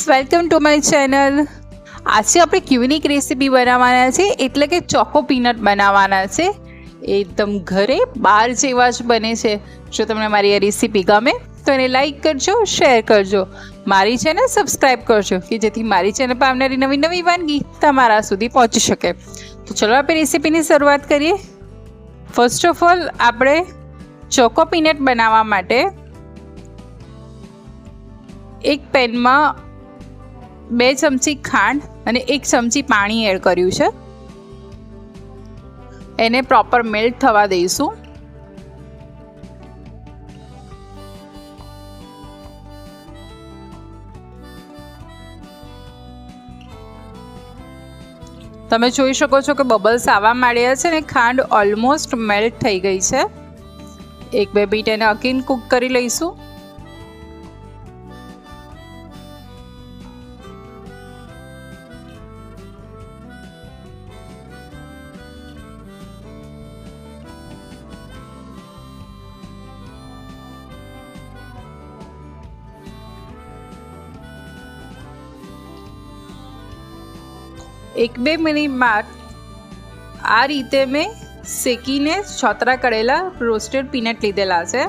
Welcome to my channel. આજે આપણે unique recipe બનાવવાના છે, એટલે કે ચોકો પીનટ બનાવવાના છે। એકદમ ઘરે બહાર જેવા જ બને છે। જો તમને મારી આ રેસીપી ગમે તો એને લાઈક કરજો, શેર કરજો, મારી ચેનલ સબસ્ક્રાઈબ કરજો કે જેથી મારી ચેનલ પર આવનારી નવી નવી વાનગી તમારા સુધી પહોંચી શકે। તો ચલો આપણે રેસીપીની શરૂઆત કરીએ। ફર્સ્ટ ઓફ ઓલ આપણે ચોકો પીનટ બનાવવા માટે એક પેનમાં 2 ચમચી ખાંડ અને 1 ચમચી પાણી એડ કર્યું છે। એને પ્રોપર મેલ્ટ થવા દઈશું। તમે જોઈ શકો છો કે બબલ્સ આવવા માંડ્યા છે ને ખાંડ ઓલમોસ્ટ મેલ્ટ થઈ ગઈ છે। 1-2 મિનિટ એને અગેન કૂક કરી લઈશું। एक बे मिनिट बाद आ रीते में सेकीने छोतरा करेला रोस्टेड पीनट लीधेला छे।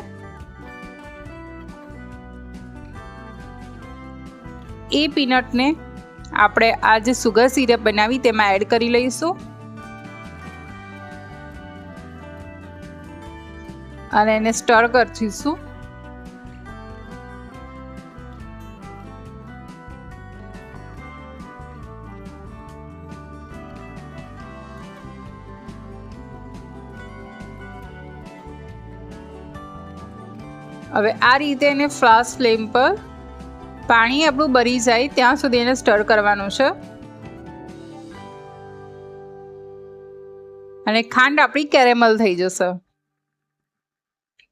ए पीनट ने आपणे आ जे सुगर सीरप बनावी तेमां एड करी लईशुं अने एने स्टर करीशुं। હવે આ રીતે એને ફાસ્ટ ફ્લેમ પર પાણી આપણું બળી જાય ત્યાં સુધી એને સ્ટર કરવાનું છે અને ખાંડ આપણી કેરેમલ થઈ જશે।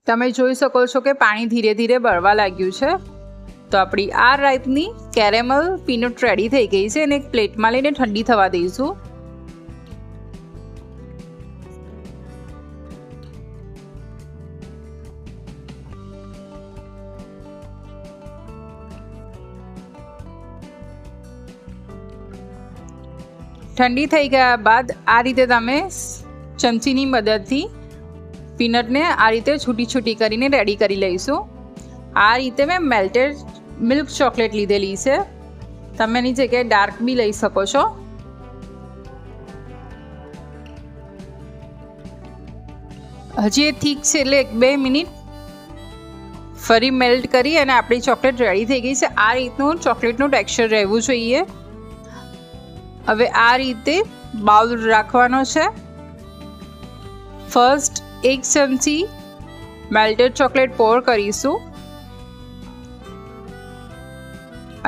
તમે જોઈ શકો છો કે પાણી ધીરે ધીરે બળવા લાગ્યું છે। તો આપણી આ રાઈતની કેરેમલ પીનટ રેડી થઈ ગઈ છે અને એક પ્લેટમાં લઈને ઠંડી થવા દઈશું। ठंडी थई गया बाद आ रीते तमे चमचीनी मददथी पीनटने आ रीते छूटी छूटी करीने रेडी करी लईशुं। आ रीते मैं मेल्टेड मिल्क चॉकलेट लीधेली छे, तमे एनी जग्याए डार्क बी लई शको छो। हजी ठीक छे એટલે 1-2 મિનિટ ફરી મેલ્ટ કરી અને આપણી ચોકલેટ રેડી થઈ ગઈ છે। આ રીતનું ચોકલેટનું ટેક્સચર રહેવું જોઈએ। હવે આ રીતે બાઉલ રાખવાનો છે। ફર્સ્ટ 1 ચમચી મેલ્ટેડ ચોકલેટ પોર કરીશું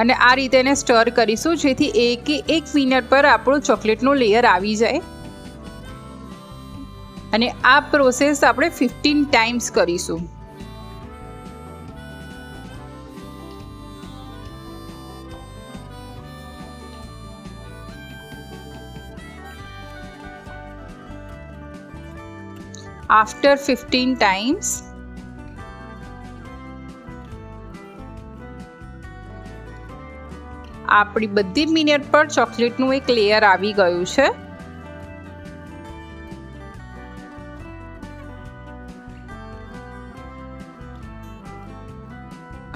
અને આ રીતે એને સ્ટર કરીશું જેથી એક મિનિટ પર આપણું ચોકલેટનું લેયર આવી જાય અને આ પ્રોસેસ આપણે 15 ટાઈમ્સ કરીશું। After 15 times આપણી બધી મિનિટ પર ચોકલેટનું એક લેયર આવી ગયું છે।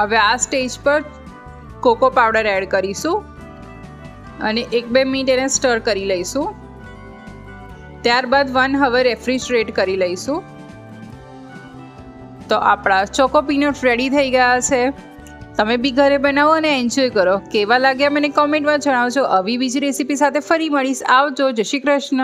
હવે આ સ્ટેજ પર કોકો પાવડર એડ કરીશું અને 1-2 મિનિટ એને સ્ટર કરી લઈશું। ત્યારબાદ 1 હવર રેફ્રિજરેટ કરી લઈશું। તો આપણા ચોકો પીનટ રેડી થઈ ગયા છે। તમે બી ઘરે બનાવો અને એન્જોય કરો। કેવા લાગ્યા મને કોમેન્ટમાં જણાવજો। આવી બીજી રેસીપી સાથે ફરી મળીશ। આવજો। જય શ્રી કૃષ્ણ।